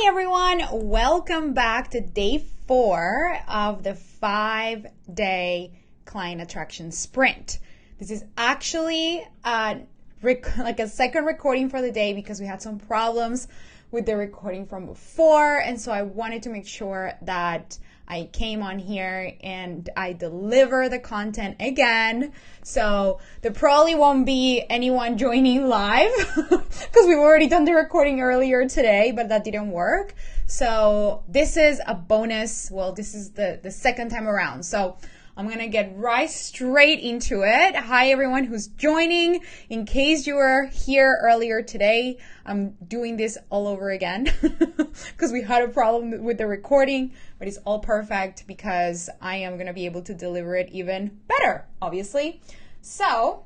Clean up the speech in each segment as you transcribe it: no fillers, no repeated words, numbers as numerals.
everyone, welcome back to day 4 of the 5-day client attraction sprint. This is actually like a second recording for the day because we had some problems with the recording from before, and so I wanted to make sure that I came on here and I deliver the content again. So there probably won't be anyone joining live because we've already done the recording earlier today, but that didn't work. So this is a bonus. Well, this is the second time around. So I'm going to get right straight into it. Hi, everyone who's joining. In case you were here earlier today, I'm doing this all over again because we had a problem with the recording, but it's all perfect because I am going to be able to deliver it even better, obviously. So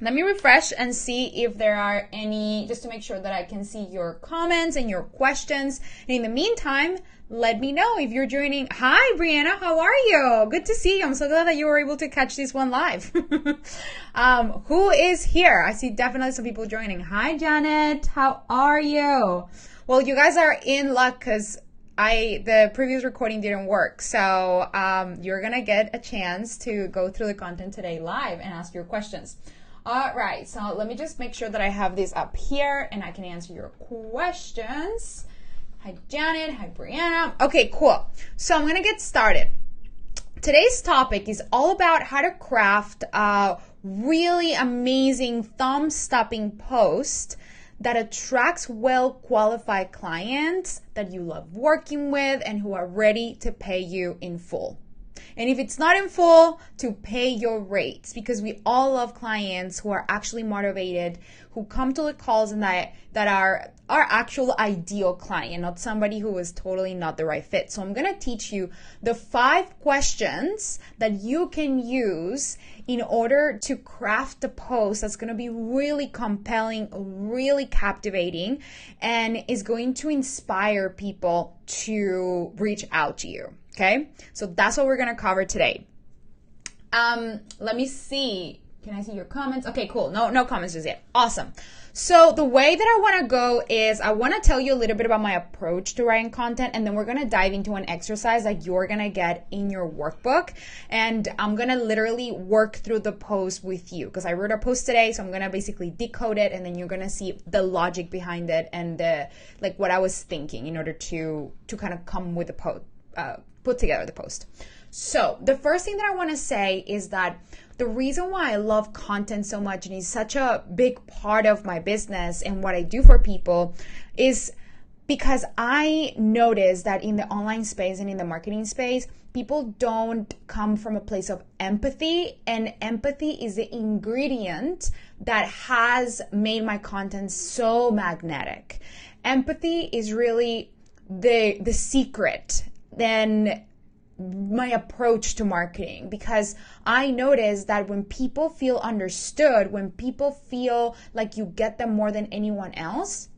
let me refresh and see if there are any, just to make sure that I can see your comments and your questions. And in the meantime, let me know if you're joining. Hi, Brianna, how are you? Good to see you. I'm so glad that you were able to catch this one live. Who is here? I see definitely some people joining. Hi, Janet, how are you? Well, you guys are in luck because the previous recording didn't work. So you're going to get a chance to go through the content today live and ask your questions. All right, so let me just make sure that I have this up here and I can answer your questions. Hi, Janet. Hi, Brianna. Okay, cool. So I'm going to get started. Today's topic is all about how to craft a really amazing thumb-stopping post that attracts well-qualified clients that you love working with and who are ready to pay you in full. And if it's not in full, to pay your rates, because we all love clients who are actually motivated, who come to the calls and that are our actual ideal client, not somebody who is totally not the right fit. So I'm going to teach you the 5 questions that you can use in order to craft a post that's going to be really compelling, really captivating, and is going to inspire people to reach out to you. Okay, so that's what we're going to cover today. Let me see. Can I see your comments? Okay, cool. No comments just yet. Awesome. So the way that I want to go is I want to tell you a little bit about my approach to writing content, and then we're going to dive into an exercise that you're going to get in your workbook. And I'm going to literally work through the post with you because I wrote a post today. So I'm going to basically decode it, and then you're going to see the logic behind it and like what I was thinking in order to kind of come with the post. Put together the post. So the first thing that I want to say is that the reason why I love content so much and is such a big part of my business and what I do for people is because I notice that in the online space and in the marketing space, people don't come from a place of empathy, and empathy is the ingredient that has made my content so magnetic. Empathy is really the secret than my approach to marketing, because I notice that when people feel understood, when people feel like you get them more than anyone else,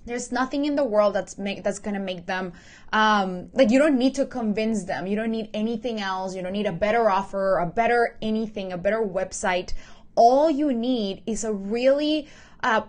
there's nothing in the world that's going to make them like, you don't need to convince them. You don't need anything else. You don't need a better offer, a better anything, a better website. All you need is a really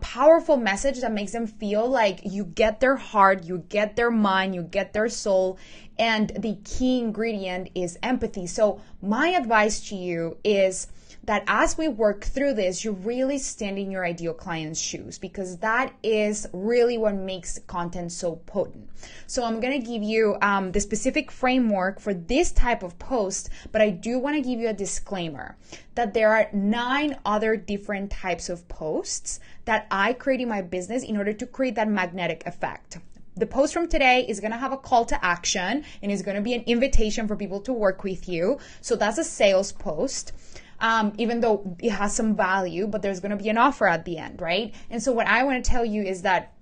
powerful message that makes them feel like you get their heart, you get their mind, you get their soul, and the key ingredient is empathy. So my advice to you is that as we work through this, you really stand in your ideal client's shoes, because that is really what makes content so potent. So I'm going to give you the specific framework for this type of post, but I do want to give you a disclaimer that there are 9 other different types of posts that I create in my business in order to create that magnetic effect. The post from today is going to have a call to action and is going to be an invitation for people to work with you. So that's a sales post. Even though it has some value, but there's going to be an offer at the end, right? And so what I want to tell you is that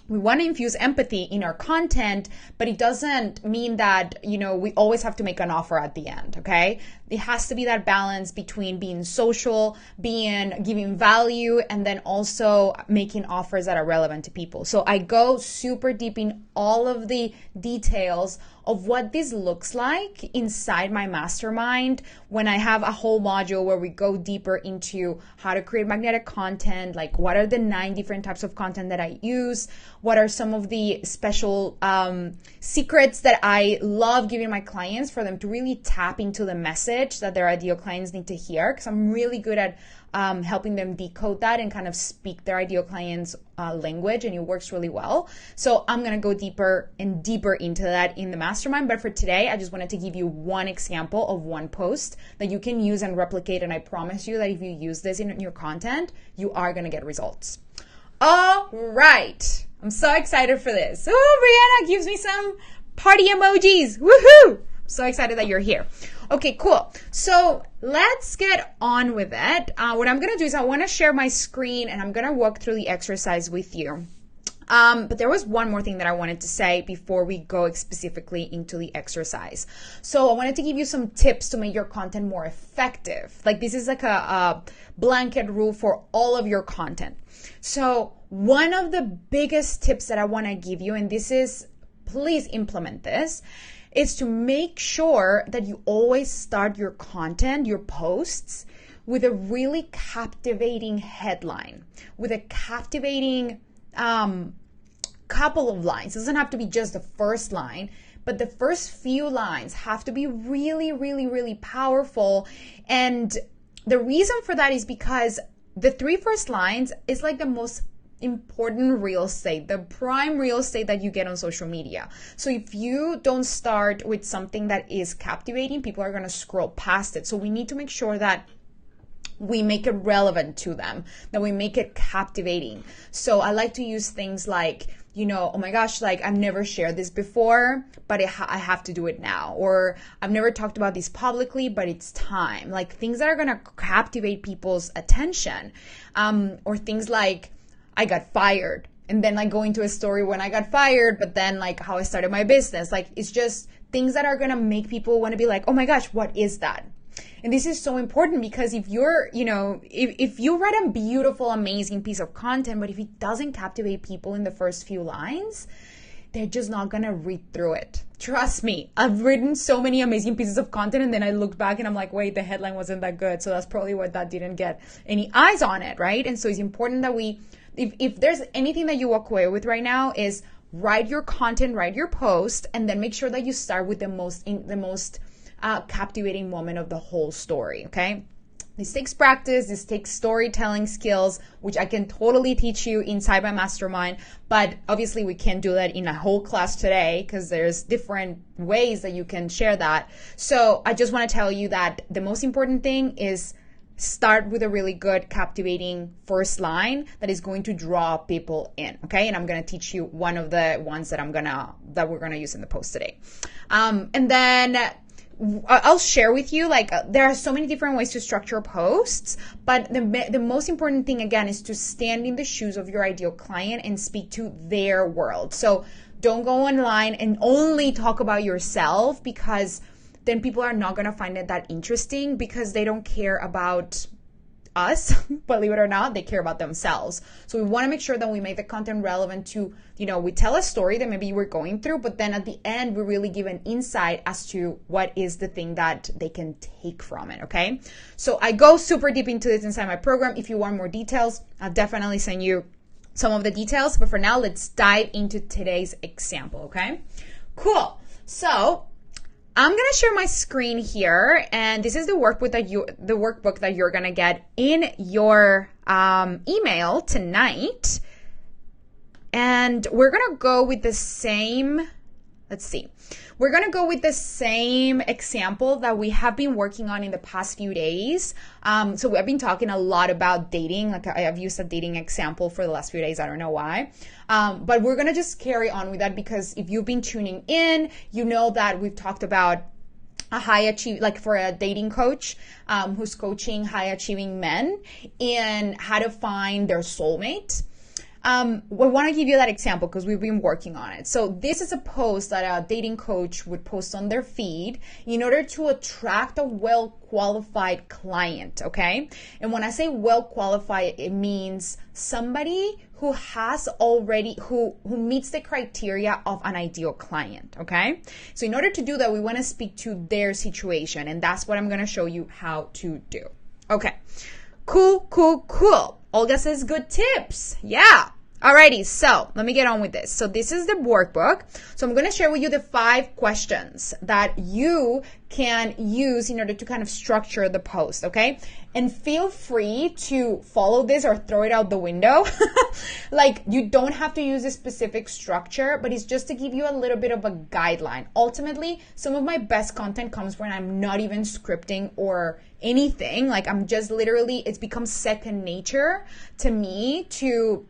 we want to infuse empathy in our content, but it doesn't mean that, we always have to make an offer at the end, okay? It has to be that balance between being social, giving value, and then also making offers that are relevant to people. So I go super deep in all of the details of what this looks like inside my mastermind when I have a whole module where we go deeper into how to create magnetic content, like what are the 9 different types of content that I use, what are some of the special secrets that I love giving my clients for them to really tap into the message that their ideal clients need to hear, because I'm really good at helping them decode that and kind of speak their ideal client's language, and it works really well. So I'm going to go deeper and deeper into that in the mastermind. But for today, I just wanted to give you one example of one post that you can use and replicate. And I promise you that if you use this in your content, you are going to get results. All right. I'm so excited for this. Oh, Brianna gives me some party emojis. Woohoo! I'm so excited that you're here. Okay, cool. So let's get on with it. What I'm going to do is I want to share my screen and I'm going to walk through the exercise with you. But there was one more thing that I wanted to say before we go specifically into the exercise. So I wanted to give you some tips to make your content more effective. Like this is like a blanket rule for all of your content. So one of the biggest tips that I want to give you, and this is, please implement this, is to make sure that you always start your content, your posts, with a really captivating headline, with a captivating couple of lines. It doesn't have to be just the first line, but the first few lines have to be really, really, really powerful. And the reason for that is because the three first lines is like the most important real estate, the prime real estate that you get on social media. So if you don't start with something that is captivating, people are going to scroll past it. So we need to make sure that we make it relevant to them, that we make it captivating. So I like to use things like, you know, oh my gosh, like I've never shared this before, but I have to do it now. Or I've never talked about this publicly, but it's time. Like things that are going to captivate people's attention. Or things like, I got fired, and then like go into a story when I got fired, but then like how I started my business. Like it's just things that are going to make people want to be like, oh my gosh, what is that? And this is so important because if you're, you know, if you write a beautiful, amazing piece of content, but if it doesn't captivate people in the first few lines, they're just not going to read through it. Trust me, I've written so many amazing pieces of content and then I looked back and I'm like, wait, the headline wasn't that good. So that's probably why that didn't get any eyes on it, right? And so it's important that we, if there's anything that you walk away with right now, is write your content, write your post, and then make sure that you start with the most captivating moment of the whole story, okay? This takes practice, this takes storytelling skills, which I can totally teach you inside my mastermind, but obviously we can't do that in a whole class today because there's different ways that you can share that. So I just want to tell you that the most important thing is start with a really good, captivating first line that is going to draw people in, okay? And I'm going to teach you one of the ones that we're going to use in the post today. And then I'll share with you, like, there are so many different ways to structure posts, but the most important thing, again, is to stand in the shoes of your ideal client and speak to their world. So don't go online and only talk about yourself, because then people are not going to find it that interesting, because they don't care about us, believe it or not, they care about themselves. So we want to make sure that we make the content relevant to, you know, we tell a story that maybe you were going through, but then at the end, we really give an insight as to what is the thing that they can take from it, okay? So I go super deep into this inside my program. If you want more details, I'll definitely send you some of the details, but for now, let's dive into today's example, okay? Cool. So I'm going to share my screen here, and this is the workbook that you're going to get in your email tonight. And we're going to go with the same, we're going to go with the same example that we have been working on in the past few days. So I've been talking a lot about dating. Like I have used a dating example for the last few days. I don't know why. But we're going to just carry on with that, because if you've been tuning in, you know that we've talked about for a dating coach who's coaching high achieving men and how to find their soulmate. We want to give you that example because we've been working on it. So this is a post that a dating coach would post on their feed in order to attract a well-qualified client, okay? And when I say well-qualified, it means somebody who has already, who meets the criteria of an ideal client, okay? So in order to do that, we want to speak to their situation, and that's what I'm going to show you how to do. Okay, cool. Olga says good tips. Yeah, Alrighty, so let me get on with this. So this is the workbook. So I'm going to share with you the 5 questions that you can use in order to kind of structure the post, okay? And feel free to follow this or throw it out the window. Like, you don't have to use a specific structure, but it's just to give you a little bit of a guideline. Ultimately, some of my best content comes when I'm not even scripting or anything. Like, I'm just literally, it's become second nature to me to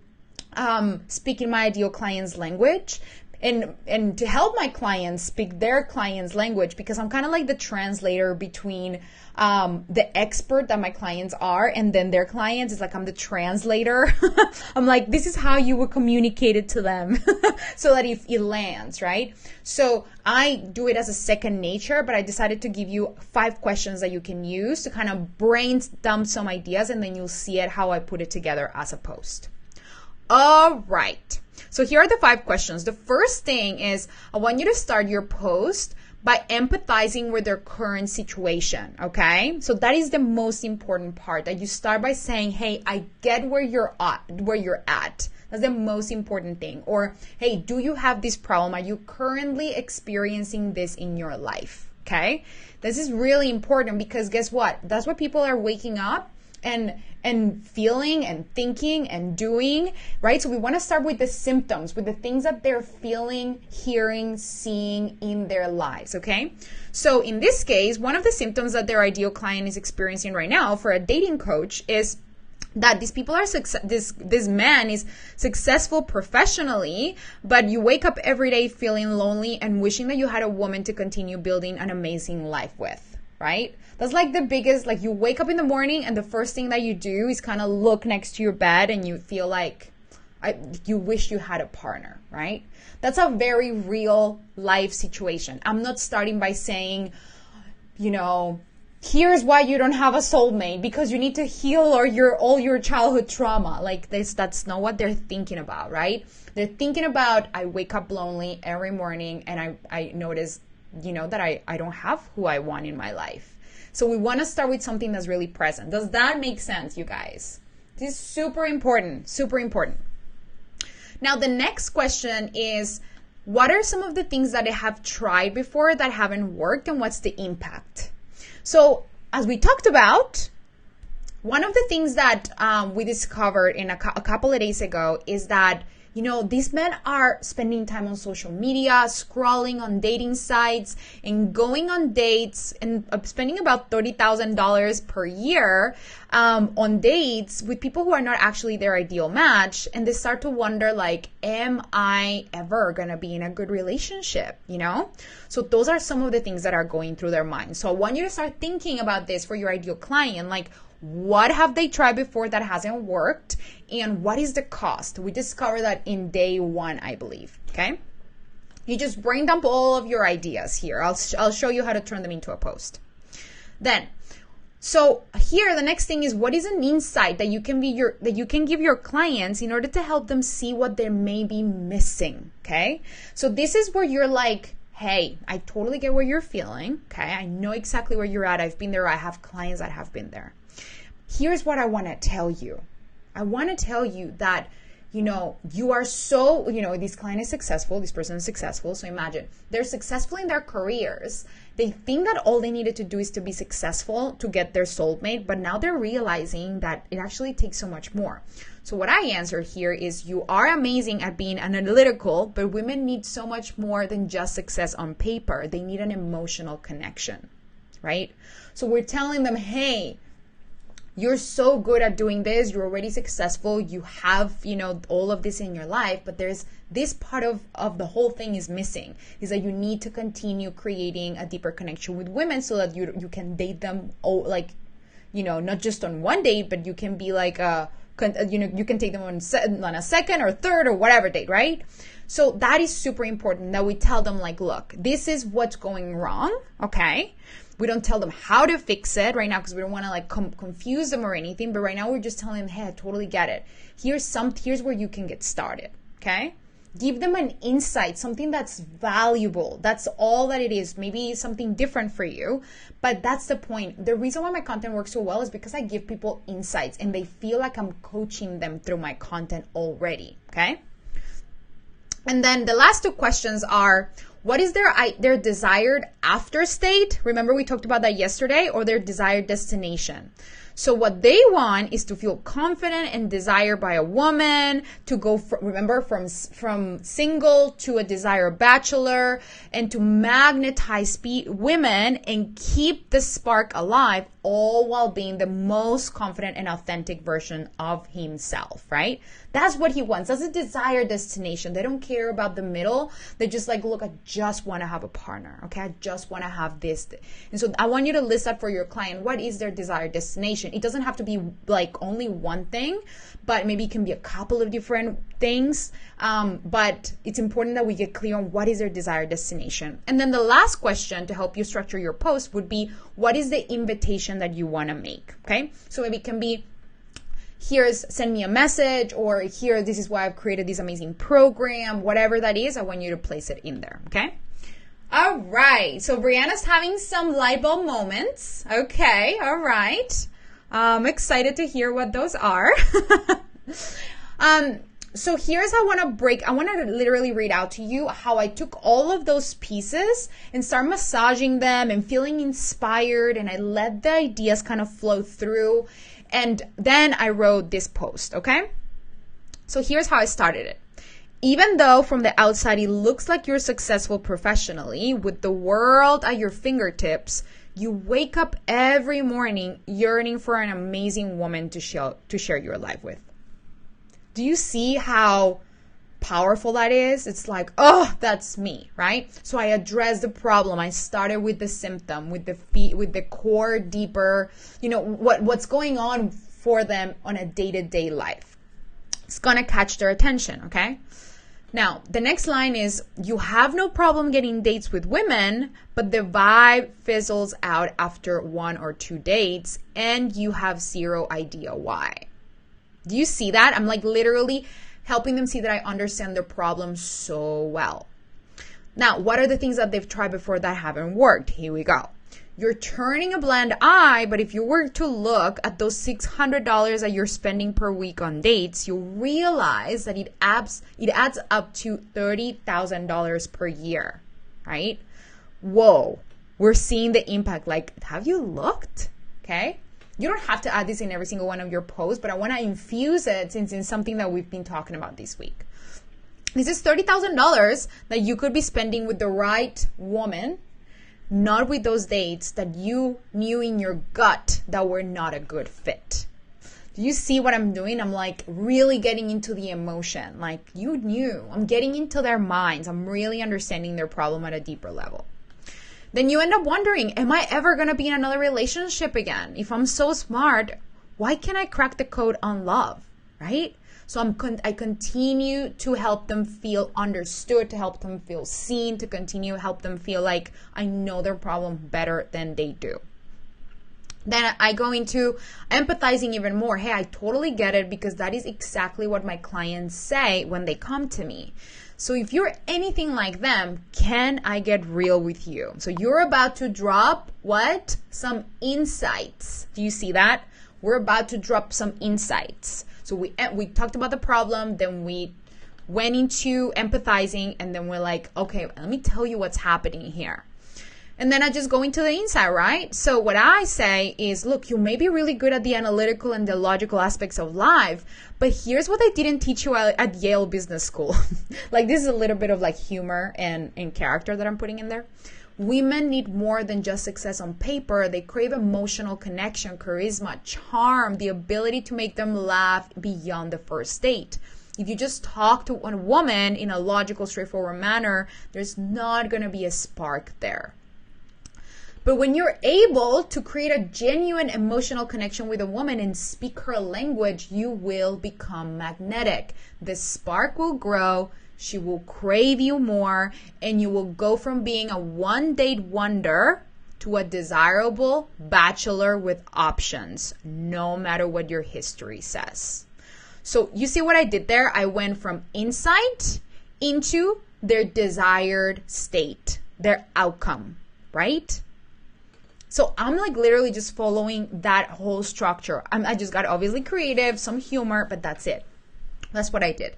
speak in my ideal client's language and to help my clients speak their client's language, because I'm kind of like the translator between the expert that my clients are and then their clients. It's like I'm the translator. I'm like, this is how you would communicate it to them so that it lands, right? So I do it as a second nature, but I decided to give you 5 questions that you can use to kind of brain dump some ideas, and then you'll see it how I put it together as a post. All right. So here are the 5 questions. The first thing is, I want you to start your post by empathizing with their current situation, okay? So that is the most important part, that you start by saying, hey, I get where you're at. That's the most important thing. Or, hey, do you have this problem? Are you currently experiencing this in your life, okay? This is really important, because guess what? That's what people are waking up and feeling and thinking and doing, right? So we want to start with the symptoms, with the things that they're feeling, hearing, seeing in their lives, okay? So in this case, one of the symptoms that their ideal client is experiencing right now for a dating coach is that these people are this man is successful professionally, but you wake up every day feeling lonely and wishing that you had a woman to continue building an amazing life with, right? That's like the biggest, like, you wake up in the morning and the first thing that you do is kind of look next to your bed and you feel like you wish you had a partner, right? That's a very real life situation. I'm not starting by saying, you know, here's why you don't have a soulmate, because you need to heal all your childhood trauma. Like, that's not what they're thinking about, right? They're thinking about, I wake up lonely every morning and I notice, you know, that I don't have who I want in my life. So we want to start with something that's really present. Does that make sense, you guys? This is super important, super important. Now, the next question is, what are some of the things that I have tried before that haven't worked, and what's the impact? So as we talked about, one of the things that we discovered in a couple of days ago is that, you know, these men are spending time on social media, scrolling on dating sites, and going on dates, and spending about $30,000 per year on dates with people who are not actually their ideal match. And they start to wonder, like, am I ever going to be in a good relationship, you know? So those are some of the things that are going through their minds. So I want you to start thinking about this for your ideal client. Like, what have they tried before that hasn't worked? And what is the cost? We discovered that in day 1, I believe, okay? You just brain dump all of your ideas here. I'll show you how to turn them into a post. Then, so here, the next thing is, what is an insight that you can give your clients in order to help them see what they may be missing, okay? So this is where you're like, hey, I totally get where you're feeling, okay? I know exactly where you're at. I've been there. I have clients that have been there. Here's what I want to tell you. I want to tell you that, you know, you are so, you know, this client is successful, this person is successful. So imagine they're successful in their careers. They think that all they needed to do is to be successful to get their soulmate, but now they're realizing that it actually takes so much more. So what I answer here is, you are amazing at being analytical, but women need so much more than just success on paper. They need an emotional connection, right? So we're telling them, hey, you're so good at doing this. You're already successful. You have, you know, all of this in your life, but there's this part of the whole thing is missing, is that you need to continue creating a deeper connection with women so that you can date them, like, you know, not just on one date, but you can be like you know, you can take them on a second or third or whatever date, right? So that is super important, that we tell them, like, look, this is what's going wrong, okay? We don't tell them how to fix it right now because we don't want to like confuse them or anything. But right now we're just telling them, hey, I totally get it. Here's where you can get started. Okay. Give them an insight, something that's valuable. That's all that it is. Maybe something different for you, but that's the point. The reason why my content works so well is because I give people insights and they feel like I'm coaching them through my content already, okay? And then the last two questions are, what is their desired after state? Remember we talked about that yesterday, or their desired destination. So what they want is to feel confident and desired by a woman, to go from single to a desired bachelor, and to magnetize women and keep the spark alive, all while being the most confident and authentic version of himself, right? That's what he wants. That's a desired destination. They don't care about the middle. They just like, look, I just want to have a partner. Okay. I just want to have this. And so I want you to list that for your client. What is their desired destination? It doesn't have to be like only one thing, but maybe it can be a couple of different things. But it's important that we get clear on what is their desired destination. And then the last question to help you structure your post would be, what is the invitation that you want to make? Okay. So maybe it can be, send me a message, or this is why I've created this amazing program, whatever that is, I want you to place it in there, okay? All right, so Brianna's having some light bulb moments. Okay, all right. I'm excited to hear what those are. So here's how I want to literally read out to you how I took all of those pieces and start massaging them and feeling inspired, and I let the ideas kind of flow through. And then I wrote this post, okay? So here's how I started it. Even though from the outside it looks like you're successful professionally with the world at your fingertips, you wake up every morning yearning for an amazing woman to share your life with. Do you see how powerful that is? It's like, oh, that's me, right? So I addressed the problem. I started with the symptom, with the core, deeper, what's going on for them on a day-to-day life. It's gonna catch their attention, okay? Now, the next line is, you have no problem getting dates with women, but the vibe fizzles out after 1 or 2 dates, and you have zero idea why. Do you see that? I'm like literally helping them see that I understand their problem so well. Now, what are the things that they've tried before that haven't worked? Here we go. You're turning a blind eye, but if you were to look at those $600 that you're spending per week on dates, you'll realize that it adds up to $30,000 per year, right? Whoa, we're seeing the impact. Like, have you looked? Okay. You don't have to add this in every single one of your posts, but I want to infuse it since it's something that we've been talking about this week. This is $30,000 that you could be spending with the right woman, not with those dates that you knew in your gut that were not a good fit. Do you see what I'm doing? I'm like really getting into the emotion. Like you knew. I'm getting into their minds. I'm really understanding their problem at a deeper level. Then you end up wondering, am I ever going to be in another relationship again? If I'm so smart, why can't I crack the code on love, right? So I continue to help them feel understood, to help them feel seen, to continue to help them feel like I know their problem better than they do. Then I go into empathizing even more. Hey, I totally get it, because that is exactly what my clients say when they come to me. So if you're anything like them, can I get real with you? So you're about to drop what? Some insights. Do you see that? We're about to drop some insights. So we talked about the problem, then we went into empathizing, and then we're like, okay, let me tell you what's happening here. And then I just go into the insight, right? So what I say is, look, you may be really good at the analytical and the logical aspects of life, but here's what they didn't teach you at Yale Business School. Like this is a little bit of like humor and character that I'm putting in there. Women need more than just success on paper. They crave emotional connection, charisma, charm, the ability to make them laugh beyond the first date. If you just talk to a woman in a logical, straightforward manner, there's not going to be a spark there. But when you're able to create a genuine emotional connection with a woman and speak her language, you will become magnetic. The spark will grow, she will crave you more, and you will go from being a one-date wonder to a desirable bachelor with options, no matter what your history says. So you see what I did there? I went from insight into their desired state, their outcome, right? So I'm like literally just following that whole structure. I just got obviously creative, some humor, but that's it. That's what I did.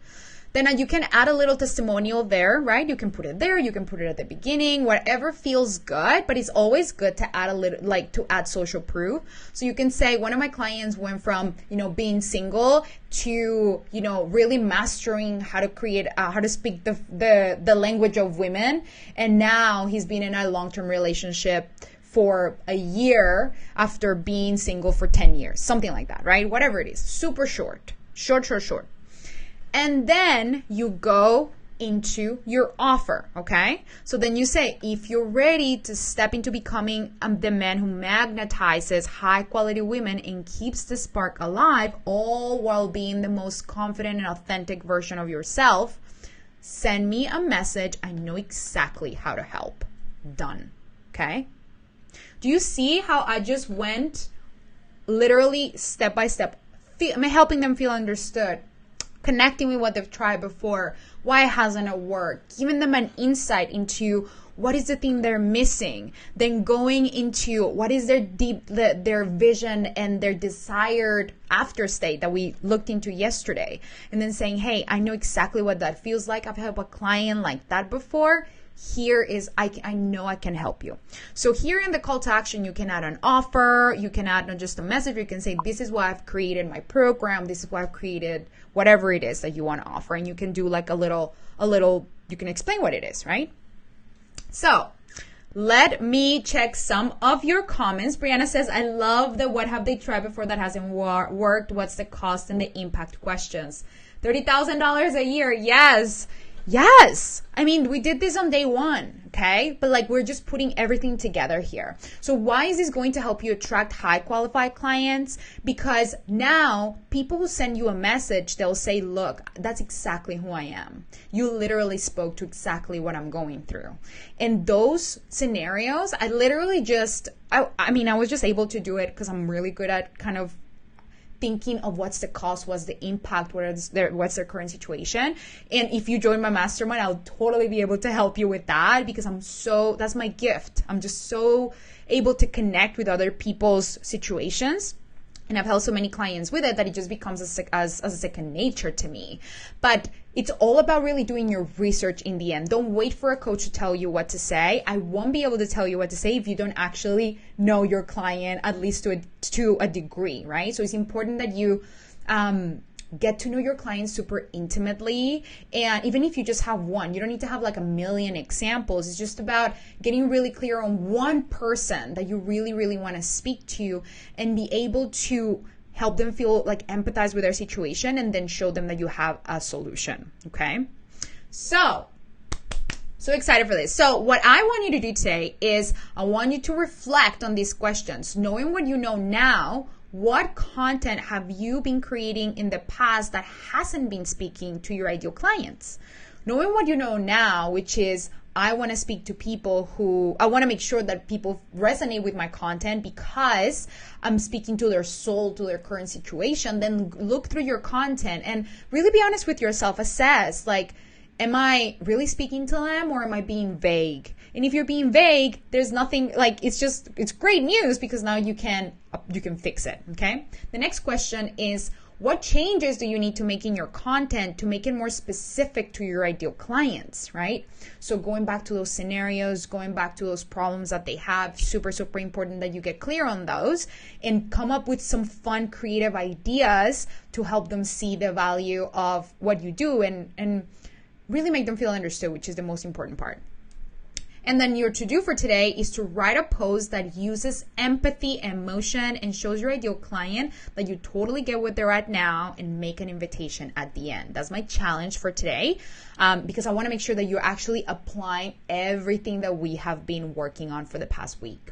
Then you can add a little testimonial there, right? You can put it there, you can put it at the beginning, whatever feels good, but it's always good to add a little, like to add social proof. So you can say, one of my clients went from, being single to, really mastering how to create, how to speak the language of women. And now he's been in a long-term relationship for a year after being single for 10 years, something like that, right? Whatever it is, super short. And then you go into your offer, okay? So then you say, if you're ready to step into becoming the man who magnetizes high quality women and keeps the spark alive, all while being the most confident and authentic version of yourself, send me a message. I know exactly how to help. Done, okay? Do you see how I just went literally step by step, helping them feel understood, connecting with what they've tried before, why hasn't it worked, giving them an insight into what is the thing they're missing, then going into what is their vision and their desired after state that we looked into yesterday, and then saying, hey, I know exactly what that feels like. I've helped a client like that before. Here is, I know I can help you. So here in the call to action, you can add an offer, you can add not just a message, you can say, this is why I've created my program, this is why I've created whatever it is that you want to offer. And you can do like a little, you can explain what it is, right? So let me check some of your comments. Brianna says, I love the what have they tried before that hasn't worked, what's the cost and the impact questions. $30,000 a year, yes. I mean, we did this on day one, okay? But like, we're just putting everything together here. So why is this going to help you attract high qualified clients? Because now people who send you a message, they'll say, look, that's exactly who I am. You literally spoke to exactly what I'm going through. In those scenarios, I literally just, I was just able to do it because I'm really good at kind of thinking of what's the cost, what's the impact, what's their current situation. And if you join my mastermind, I'll totally be able to help you with that, because that's my gift. I'm just so able to connect with other people's situations. And I've helped so many clients with it that it just becomes as a second nature to me. But it's all about really doing your research in the end. Don't wait for a coach to tell you what to say. I won't be able to tell you what to say if you don't actually know your client, at least to a degree, right? So it's important that you get to know your clients super intimately. And even if you just have one, you don't need to have like a million examples. It's just about getting really clear on one person that you really, really want to speak to and be able to help them feel like empathize with their situation and then show them that you have a solution. Okay. So excited for this. So what I want you to do today is I want you to reflect on these questions. Knowing what you know now, what content have you been creating in the past that hasn't been speaking to your ideal clients? Knowing what you know now, which is I want to speak to people I want to make sure that people resonate with my content because I'm speaking to their soul, to their current situation. Then look through your content and really be honest with yourself. Assess, like, am I really speaking to them or am I being vague? And if you're being vague, there's nothing, like, it's great news because now you can fix it, okay? The next question is, what changes do you need to make in your content to make it more specific to your ideal clients, right? So going back to those scenarios, going back to those problems that they have, super, super important that you get clear on those and come up with some fun, creative ideas to help them see the value of what you do and really make them feel understood, which is the most important part. And then your to-do for today is to write a post that uses empathy, emotion, and shows your ideal client that you totally get what they're at now and make an invitation at the end. That's my challenge for today because I want to make sure that you're actually applying everything that we have been working on for the past week.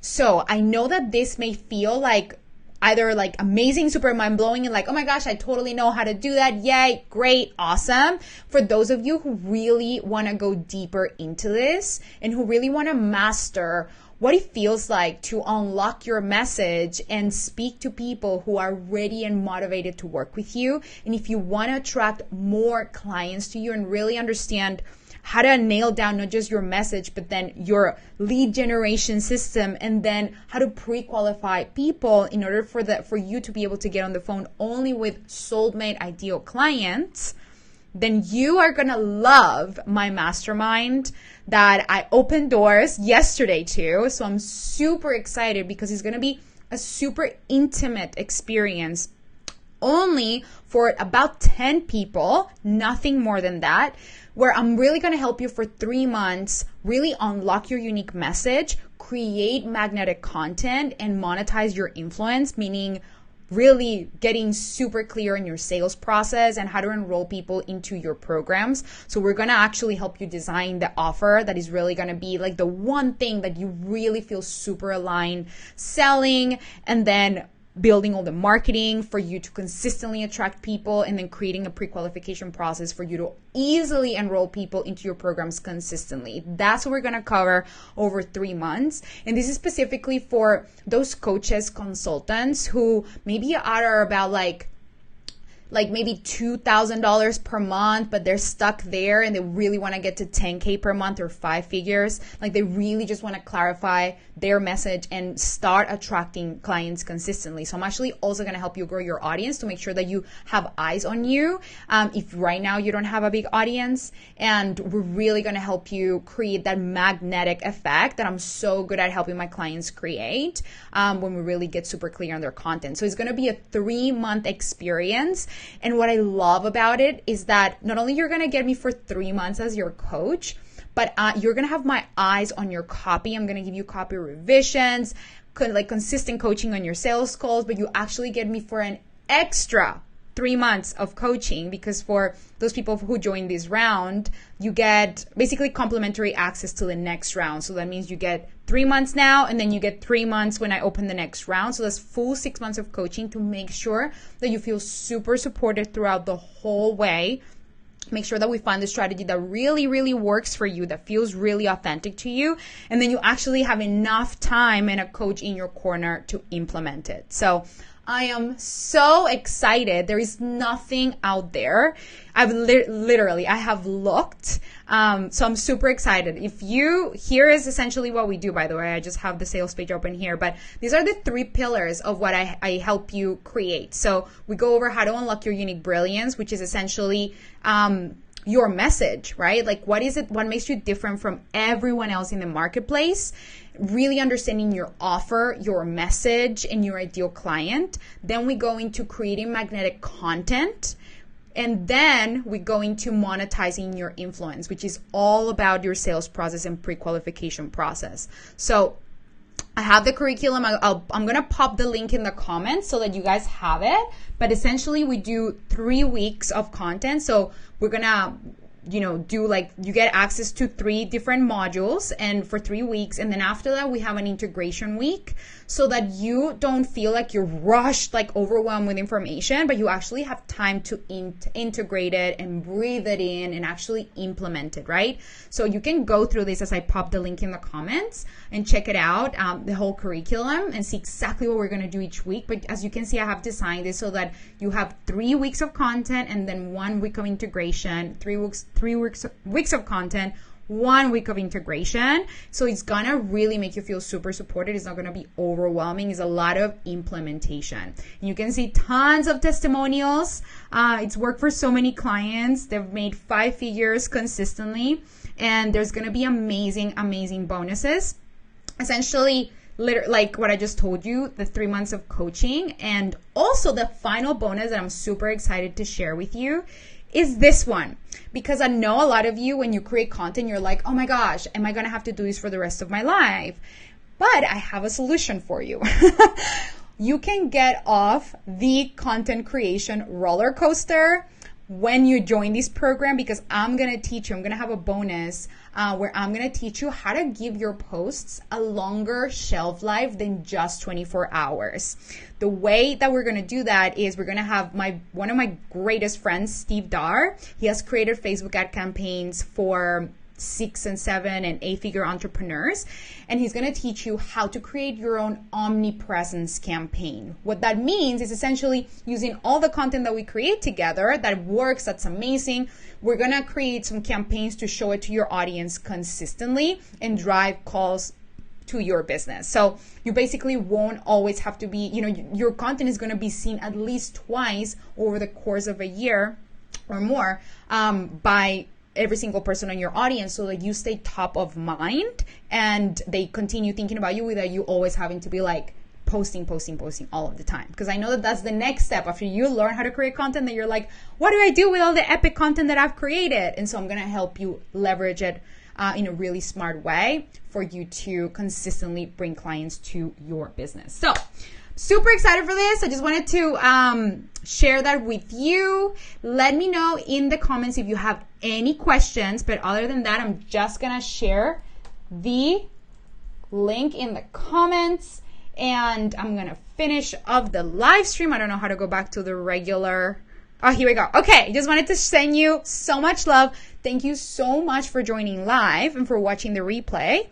So I know that this may feel like either like amazing, super mind-blowing, and like, oh my gosh, I totally know how to do that. Yay, great, awesome. For those of you who really want to go deeper into this and who really want to master what it feels like to unlock your message and speak to people who are ready and motivated to work with you. And if you want to attract more clients to you and really understand how to nail down not just your message, but then your lead generation system, and then how to pre-qualify people in order for you to be able to get on the phone only with soulmate ideal clients, then you are going to love my mastermind that I opened doors yesterday to. So I'm super excited because it's going to be a super intimate experience only for about 10 people, nothing more than that, where I'm really going to help you for 3 months, really unlock your unique message, create magnetic content, and monetize your influence, meaning really getting super clear in your sales process and how to enroll people into your programs. So we're going to actually help you design the offer that is really going to be like the one thing that you really feel super aligned selling, and then building all the marketing for you to consistently attract people, and then creating a pre-qualification process for you to easily enroll people into your programs consistently. That's what we're going to cover over 3 months. And this is specifically for those coaches, consultants who maybe are about like maybe $2,000 per month, but they're stuck there and they really want to get to 10K per month or 5 figures. Like they really just want to clarify their message and start attracting clients consistently. So I'm actually also going to help you grow your audience to make sure that you have eyes on you. If right now you don't have a big audience, and we're really going to help you create that magnetic effect that I'm so good at helping my clients create when we really get super clear on their content. So it's going to be a 3-month experience. And what I love about it is that not only you're going to get me for 3 months as your coach, but you're going to have my eyes on your copy. I'm going to give you copy revisions, like consistent coaching on your sales calls, but you actually get me for an extra 3 months of coaching, because for those people who join this round, you get basically complimentary access to the next round. So that means you get 3 months now, and then you get 3 months when I open the next round. So that's full 6 months of coaching to make sure that you feel super supported throughout the whole way. Make sure that we find the strategy that really, really works for you, that feels really authentic to you. And then you actually have enough time and a coach in your corner to implement it. So I am so excited. There is nothing out there. I've literally, I have looked. So I'm super excited. Here is essentially what we do, by the way. I just have the sales page open here, but these are the 3 pillars of what I help you create. So we go over how to unlock your unique brilliance, which is essentially, your message, right? Like what makes you different from everyone else in the marketplace? Really understanding your offer, your message, and your ideal client. Then we go into creating magnetic content. And then we go into monetizing your influence, which is all about your sales process and pre-qualification process. So I have the curriculum. I'm going to pop the link in the comments so that you guys have it. But essentially we do 3 weeks of content. So we're going to, you get access to 3 different modules and for 3 weeks. And then after that, we have an integration week so that you don't feel like you're rushed, like overwhelmed with information, but you actually have time to integrate it and breathe it in and actually implement it, right? So you can go through this as I pop the link in the comments and check it out, the whole curriculum, and see exactly what we're going to do each week. But as you can see, I have designed this so that you have 3 weeks of content and then 1 week of integration, 3 weeks of content, 1 week of integration. So it's gonna really make you feel super supported. It's not gonna be overwhelming. It's a lot of implementation. And you can see tons of testimonials. It's worked for so many clients. They've made 5 figures consistently. And there's gonna be amazing, amazing bonuses. Essentially, like what I just told you, the 3 months of coaching. And also the final bonus that I'm super excited to share with you is this one. Because I know a lot of you, when you create content, you're like, oh my gosh, am I going to have to do this for the rest of my life? But I have a solution for you. You can get off the content creation roller coaster when you join this program, because I'm going to teach you, I'm going to have a bonus where I'm going to teach you how to give your posts a longer shelf life than just 24 hours. The way that we're going to do that is we're going to have one of my greatest friends, Steve Dar. He has created Facebook ad campaigns for 6 and 7 and 8-figure entrepreneurs. And he's going to teach you how to create your own omnipresence campaign. What that means is essentially using all the content that we create together that works, that's amazing. We're going to create some campaigns to show it to your audience consistently and drive calls to your business. So you basically won't always have to be, your content is going to be seen at least twice over the course of a year or more by every single person in your audience, so that you stay top of mind and they continue thinking about you without you always having to be like posting all of the time. Because I know that that's the next step after you learn how to create content, that you're like, what do I do with all the epic content that I've created? And so I'm going to help you leverage it in a really smart way for you to consistently bring clients to your business. So super excited for this. I just wanted to share that with you. Let me know in the comments if you have any questions. But other than that, I'm just going to share the link in the comments. And I'm going to finish up the live stream. I don't know how to go back to the regular. Oh, here we go. Okay, just wanted to send you so much love. Thank you so much for joining live and for watching the replay.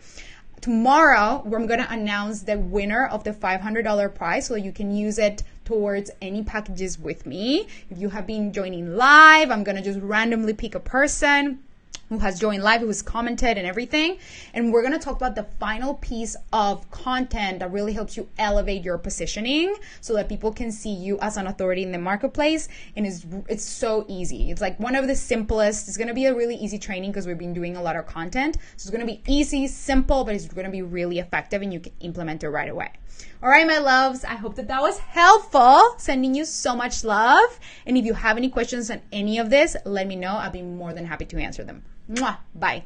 Tomorrow, I'm going to announce the winner of the $500 prize so that you can use it towards any packages with me. If you have been joining live, I'm going to just randomly pick a person who has joined live, who has commented and everything. And we're going to talk about the final piece of content that really helps you elevate your positioning so that people can see you as an authority in the marketplace. And it's so easy. It's like one of the simplest. It's going to be a really easy training because we've been doing a lot of content. So it's going to be easy, simple, but it's going to be really effective and you can implement it right away. All right, my loves, I hope that was helpful. Sending you so much love. And if you have any questions on any of this, let me know. I'll be more than happy to answer them. Mwah. Bye.